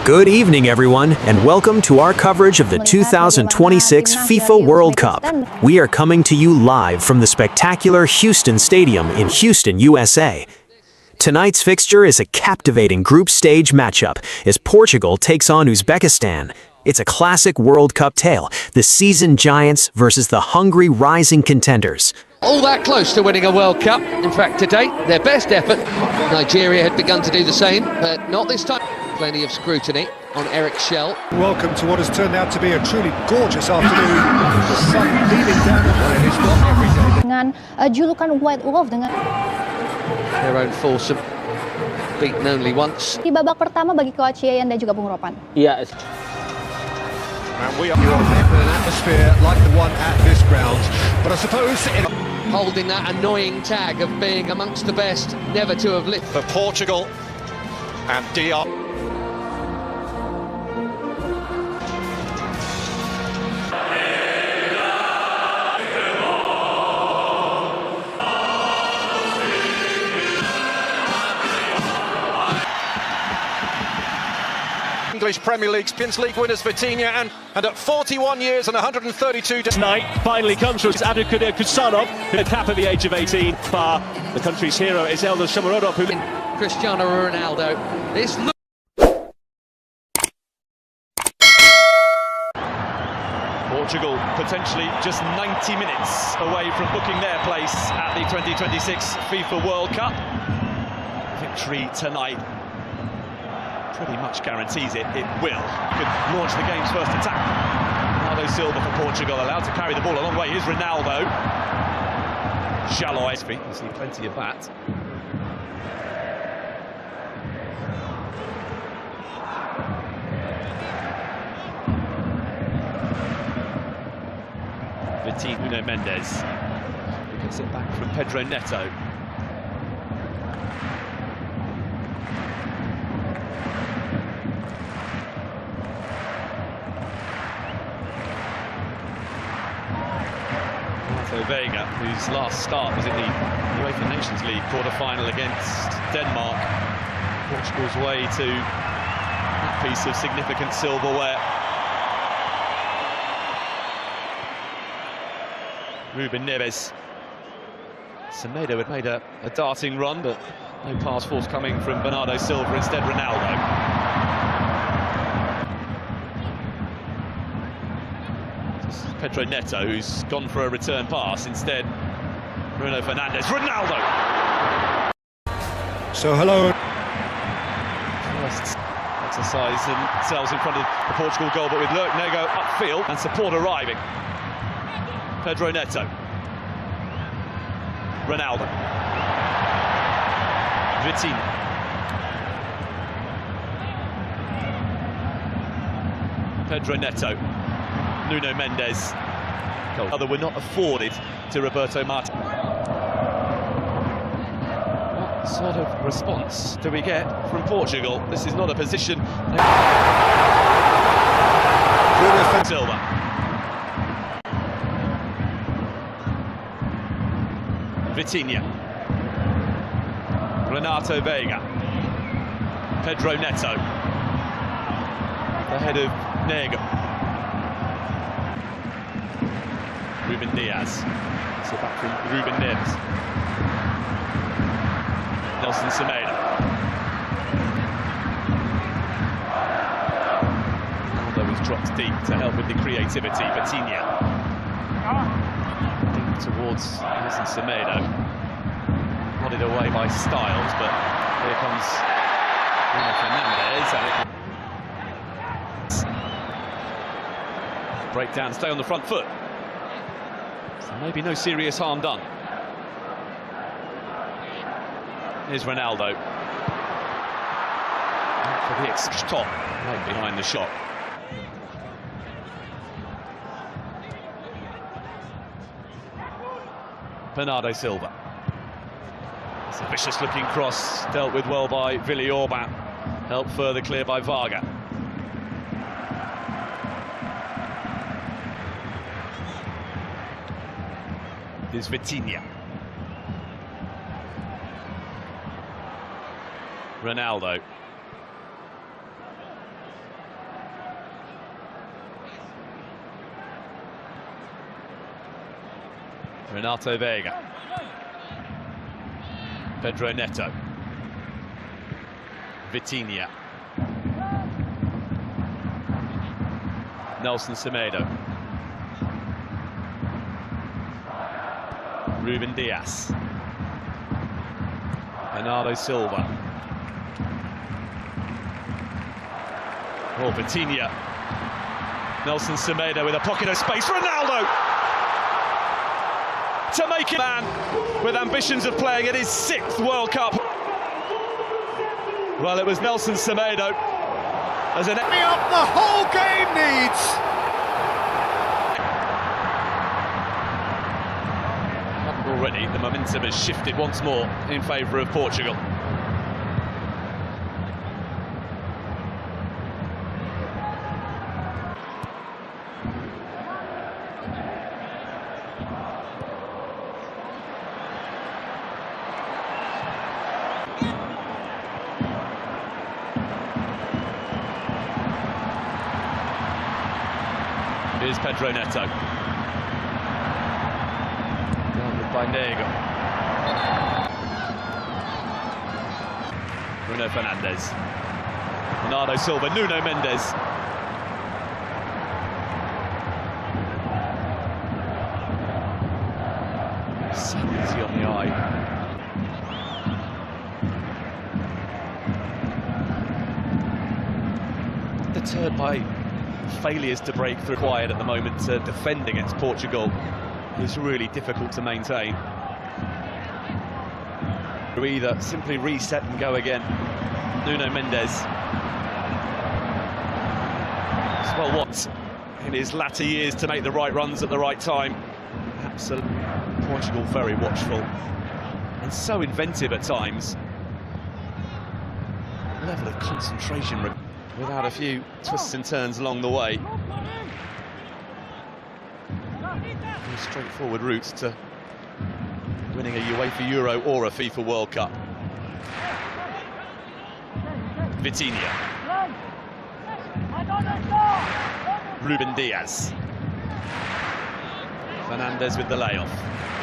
Good evening, everyone, and welcome to our coverage of the 2026 FIFA World Cup. We are coming to you live from the spectacular Houston Stadium in Houston, USA. Tonight's fixture is a captivating group stage matchup as Portugal takes on Uzbekistan. It's a classic World Cup tale, the seasoned giants versus the hungry rising contenders. All that close to winning a World Cup. In fact, to date, their best effort. Nigeria had begun to do the same, but not this time. Plenty of scrutiny on Eric Shell. Welcome to what has turned out to be a truly gorgeous afternoon. The sun beaming down on it. It's not every day. Dengan julukan White Wolf dengan Their own foursome, beaten only once. di babak pertama bagi Coach Yayan dan juga Bung Ropan. Yeah. And we are in an atmosphere like the one at this ground. But I suppose Holding that annoying tag of being amongst the best, never to have lived. for Portugal and DR. English Premier League, Champions League winners Vitinha, and at 41 years and 132 Tonight finally comes from Cristiano Ronaldo, at half at the age of 18. The country's hero is Elder Shamarodov, who Cristiano Ronaldo. This Portugal potentially just 90 minutes away from booking their place at the 2026 FIFA World Cup. Victory tonight pretty much guarantees it will. Could launch the game's first attack. Bernardo Silva for Portugal, allowed to carry the ball a long way. Here's Ronaldo. Shallow feet, we see plenty of that. Nuno Mendes. He gets it back from Pedro Neto. Vega, whose last start was in the UEFA Nations League quarter-final against Denmark. Portugal's way to that piece of significant silverware. Ruben Neves. Semedo had made a darting run, but no pass forthcoming from Bernardo Silva, instead Ronaldo. Pedro Neto, who's gone for a return pass, instead Bruno Fernandes. Ronaldo! So hello. First exercise themselves in front of the Portugal goal, but with Nego upfield and support arriving. Pedro Neto. Ronaldo. Vitinha. Pedro Neto. Nuno Mendes. Other were not afforded to Roberto Martinez. What sort of response do we get from Portugal? This is not a position. Silva. Vitinha. Renato Vega. Pedro Neto. The head of Nego. Ruben Diaz. So back from Ruben Neves. Nelson Semedo. Ronaldo was dropped deep to help with the creativity. Vitinha. Deep towards Nelson Semedo. Nodded away by Styles, but here comes Bruno Fernandes. And break down, stay on the front foot. So maybe no serious harm done. Here's Ronaldo. For the top, right behind the shot. Bernardo Silva. It's a vicious-looking cross, dealt with well by Villiorban. Helped further clear by Varga. Is Vitinha. Ronaldo. Renato Vega. Pedro Neto. Vitinha. Nelson Semedo. Ruben Diaz. Bernardo Silva. Oh, Vitinha. Nelson Semedo with a pocket of space. Ronaldo! To make it, man with ambitions of playing in his 6th World Cup. Well, it was Nelson Semedo as an Up the whole game needs. Already, the momentum has shifted once more in favour of Portugal. Here's Pedro Neto. Grounded by Diego. Bruno Fernandes. Bernardo Silva, Nuno Mendes. So easy on the eye. Deterred by failures to break through quiet at the moment to defend against Portugal is really difficult to maintain. To either simply reset and go again. Nuno Mendes. Well, what in his latter years to make the right runs at the right time. Absolutely. Portugal very watchful and so inventive at times. Level of concentration without a few twists and turns along the way. A straightforward route to winning a UEFA Euro or a FIFA World Cup. Vitinha. Ruben Diaz. Fernandes with the layoff.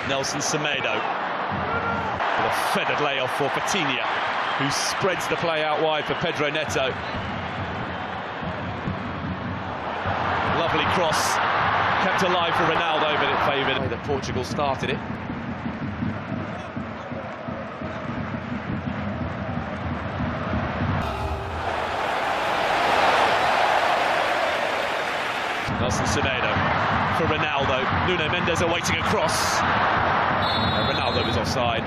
Nelson Semedo. With a feathered layoff for Vitinha, who spreads the play out wide for Pedro Neto. Lovely cross, kept alive for Ronaldo, but it favoured that Portugal started it. Nelson Semedo for Ronaldo. Nuno Mendes awaiting a cross. Ronaldo was offside.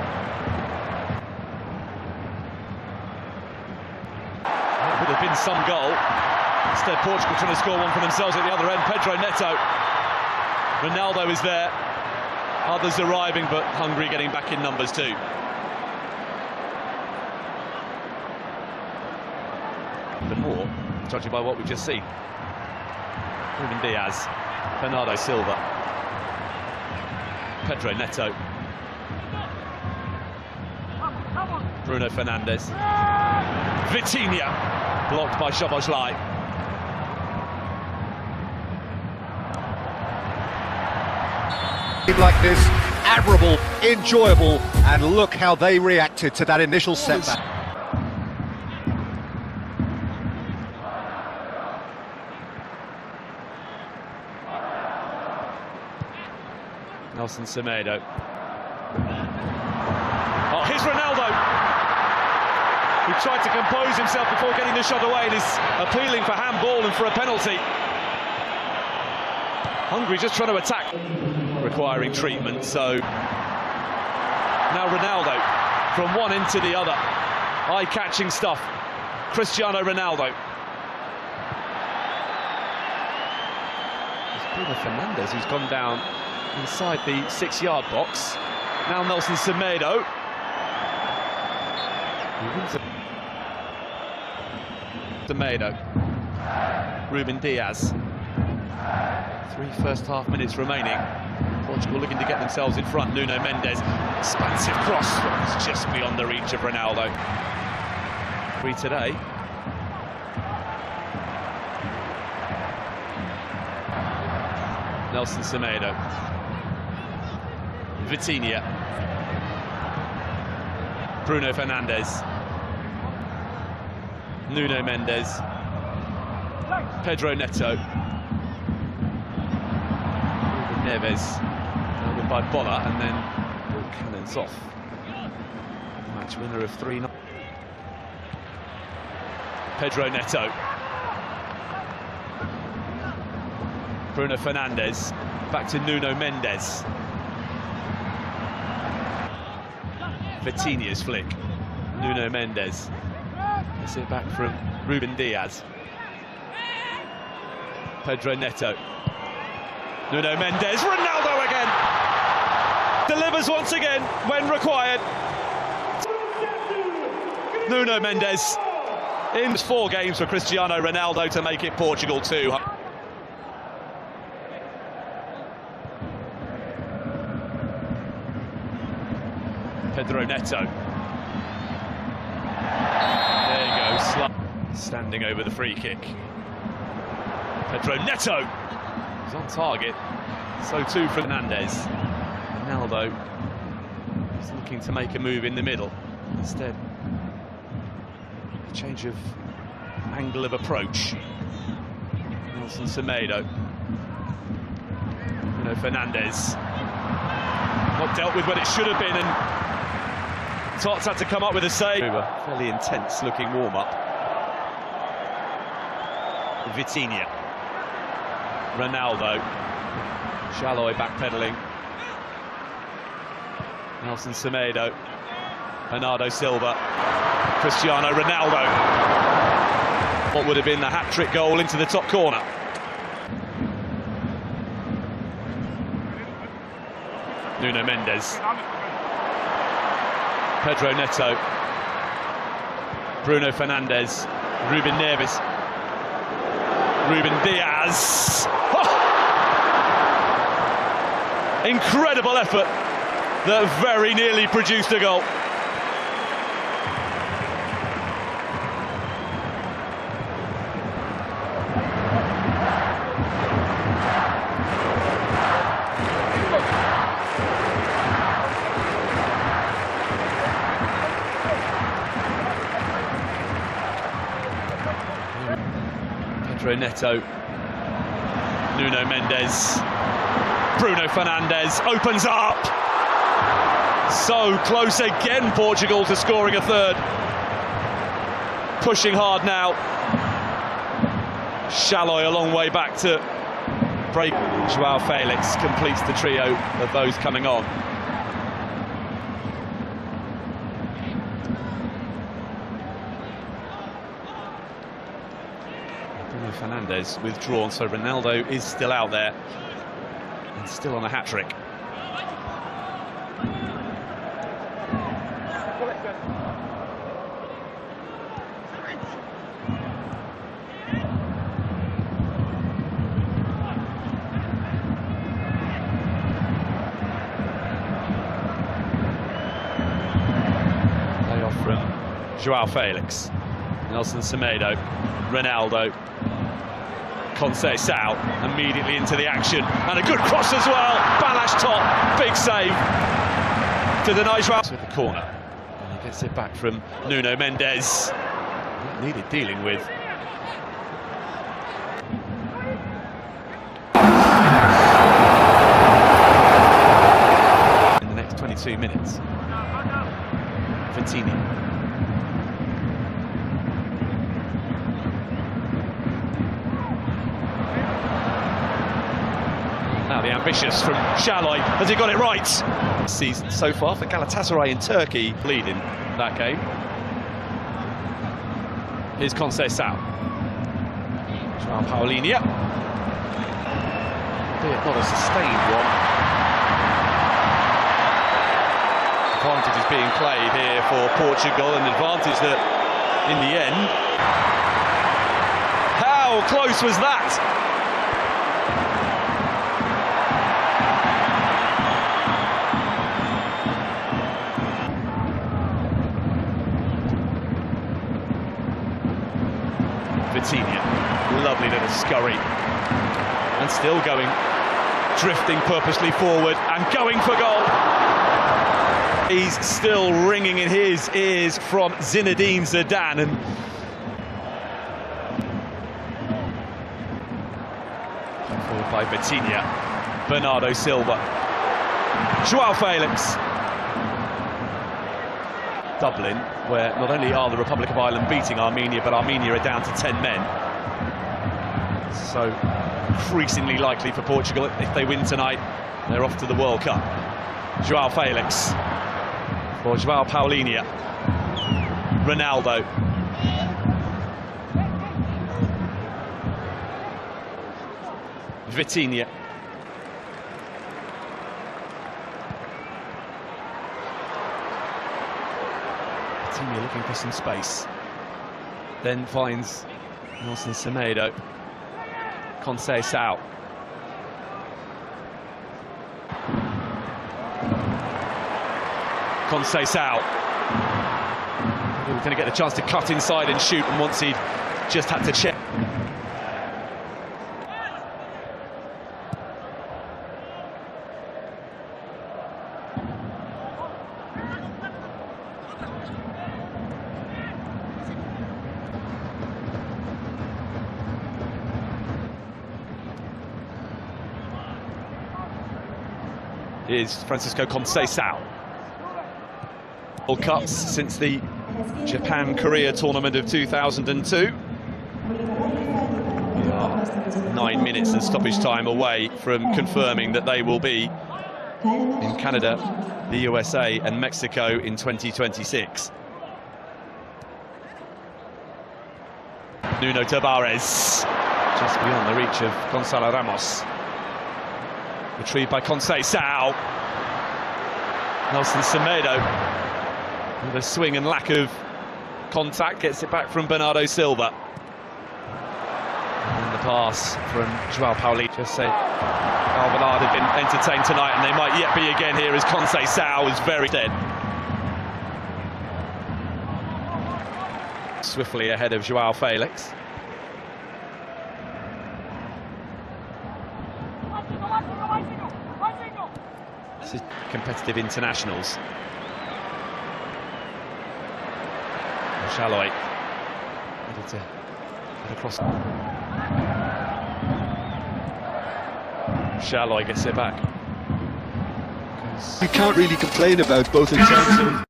It would have been some goal. Instead, Portugal trying to score one for themselves at the other end. Pedro Neto. Ronaldo is there. Others arriving, but Hungary getting back in numbers too. But more, judging by what we've just seen. Ruben Diaz. Bernardo Silva. Pedro Neto. Bruno Fernandes. Vitinha. Blocked by Szoboszlai. Like this, admirable, enjoyable, and look how they reacted to that initial setback. Nelson Semedo. Oh, here's Ronaldo, who tried to compose himself before getting the shot away and is appealing for handball and for a penalty. Hungary just trying to attack, requiring treatment, so now Ronaldo from one end to the other. Eye-catching stuff. Cristiano Ronaldo. It's Bruno Fernandes who's gone down inside the 6-yard box. Now Nelson Semedo. Semedo. Ruben Diaz. 3 first-half minutes remaining. Portugal looking to get themselves in front. Nuno Mendes. Expansive cross. It's just beyond the reach of Ronaldo. Free today. Nelson Semedo. Vitinha. Bruno Fernandes. Nuno Mendes. Pedro Neto. Ruben Neves. Over by Bola, and then ball cannons off. Match winner of 3-0. Pedro Neto. Bruno Fernandes. Back to Nuno Mendes. Vitinha's flick. Nuno Mendes. Gets it back from Ruben Diaz. Pedro Neto. Nuno Mendes. Ronaldo again. Delivers once again when required. Nuno Mendes. In 4 games for Cristiano Ronaldo to make it Portugal 2. Pedro Neto. There you go, standing over the free kick. Pedro Neto is on target. So too for Fernandes. Ronaldo is looking to make a move in the middle. Instead, a change of angle of approach. Nelson Semedo. Bruno Fernandes. Not dealt with when it should have been, and Tots had to come up with a save. A fairly intense looking warm-up. Vitinha. Ronaldo. Shalloy backpedaling. Nelson Semedo. Bernardo Silva. Cristiano Ronaldo. What would have been the hat-trick goal into the top corner. Nuno Mendes. Pedro Neto. Bruno Fernandes. Ruben Neves. Ruben Diaz. Oh! Incredible effort that very nearly produced a goal. Pedro Neto. Nuno Mendes. Bruno Fernandes opens up. So close again, Portugal, to scoring a third. Pushing hard now. Shalloy a long way back to break. Joao Felix completes the trio of those coming on. Bruno Fernandes withdrawn, so Ronaldo is still out there and still on a hat-trick. Playoff from Joao Felix. Nelson Semedo. Ronaldo. Conceição immediately into the action, and a good cross as well. Balash top, big save to the nice round. With the corner, and he gets it back from Nuno Mendes. That needed dealing with. In the next 22 minutes, Vitinha. Now the ambitious from Shalloy, has he got it right? Season so far for Galatasaray in Turkey, leading that game. Here's Conceição. João Paulinho. Albeit not a sustained one. Advantage is being played here for Portugal, an advantage that, in the end... How close was that? Vitinha, lovely little scurry, and still going drifting purposely forward and going for goal. He's still ringing in his ears from Zinedine Zidane, and forward by Vitinha, Bernardo Silva, João Felix. Dublin, where not only are the Republic of Ireland beating Armenia, but Armenia are down to 10 men. So increasingly likely for Portugal, if they win tonight, they're off to the World Cup. João Felix for João Paulinho. Ronaldo. Vitinha. Vitinha looking for some space. Then finds Nelson Semedo. Conceição. Conceição. He was going to get the chance to cut inside and shoot, and once he'd just had to check. Is Francisco Conceição. World Cups since the Japan-Korea tournament of 2002. We are 9 minutes and stoppage time away from confirming that they will be in Canada, the USA and Mexico in 2026. Nuno Tavares, just beyond the reach of Gonçalo Ramos. Retrieved by Conceição. Nelson Semedo, with a swing and lack of contact, gets it back from Bernardo Silva. And the pass from João Paulinho. Just say Alvalade have been entertained tonight, and they might yet be again here as Conceição is very dead. Swiftly ahead of João Felix. Competitive internationals. Shalloy able to get across. Shalloy gets it back. You can't really complain about both in terms of.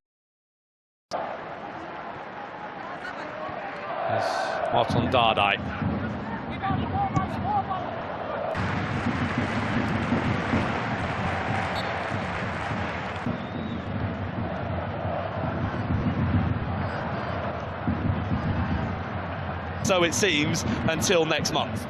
There's Martin Dardai. So it seems, until next month.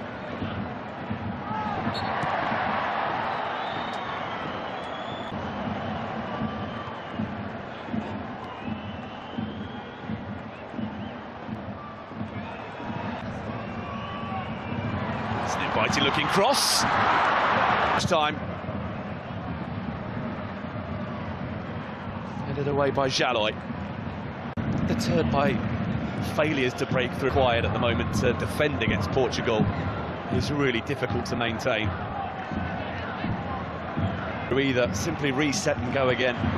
It's an inviting looking cross. Time. Headed away by Jalloy. Deterred by failures to break through required at the moment to defend against Portugal is really difficult to maintain. You either simply reset and go again